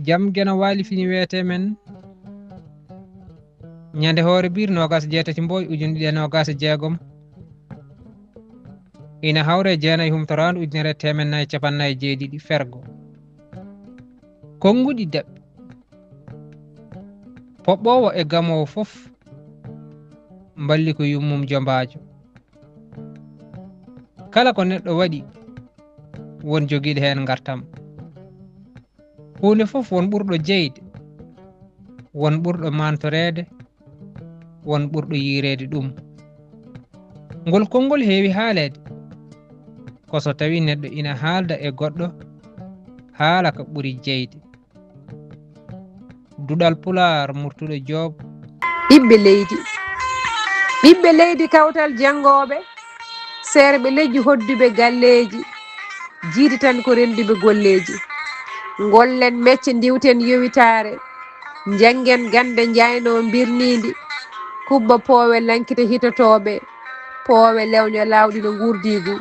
jam gena wali fini wete men ñande hoore bir nogas jeetati mboy ujunde ɗiɗi e nogas e jeegom ina hawre jeenayi humtorandu ujunere temen nayyi capannayyi jeeɗiɗi fergo konguɗi daɓɓi poɓɓowo e gamowo fof mballi ko yummum jombajo kala ko neɗɗo waɗi won jogiiɗo hen gartam hunde fof won ɓurɗo jeyde won ɓurɗo mantorede won ɓurɗo yirede ɗum ngol konngol heewi haalede ko so tawi neɗɗo ina haalda e goɗɗo haala ko ɓuri jeyde duɗal pular murtuɗo joob ɓiɓɓe leydi kawtal janngoɓe serɓe lejji hodduɓe galleji jiidi tan ko renduɓe golleji gollen mecce diwten yowitare janggen gande jayno birnidi kubba poowe lankita hitotoɓe poowe lewño lawɗi no gurdigu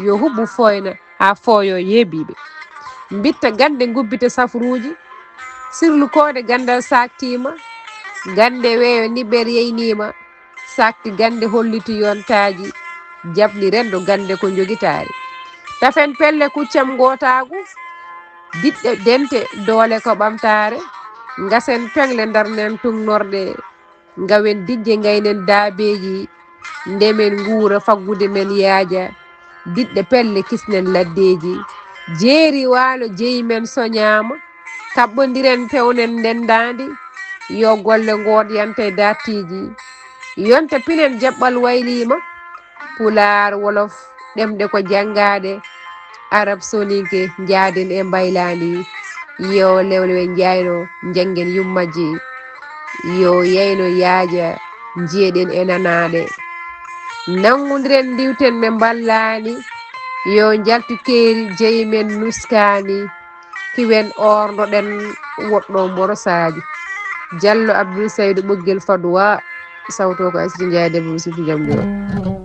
yo huɓɓu foyna ha fooyo yeebiɓe bitta gande gubbita safruji sirlu kode gandal saktima gande weeyo niɓɓere yeynima sakti gande holliti yontaji jabni rendo gande ko jogitari tafen pelle kuccam gotagu diɗɗe dente doole ko ɓamtare gasen pengle darnen tugnorde gawen dijje gaynen daabeji ndemen guura faggude men yaaja diɗɗe pelle kisnen laddeji jeeri waalo jeeyi men soñama kaɓɓodiren pewnen ndendadi yo golle goɗyante dartiji yonta pinen jaɓɓal waylima pular wolof ɗemɗe ko janngade arab soninke jaaden e mbaylani yo lewlewe jayno janggen yummaji yo yeyno yaaja jiyeɗen e nanaɗe nangodiren diwten ɓe ballani yo jaltu keeri jeeyi men nuskani kiwen ordoɗen woɗɗo mborosaji Diallo Abdoul Saydou ɓoggel Fadoua sawto ko Aissata Ndiaye Déme Sirtou Diam Diop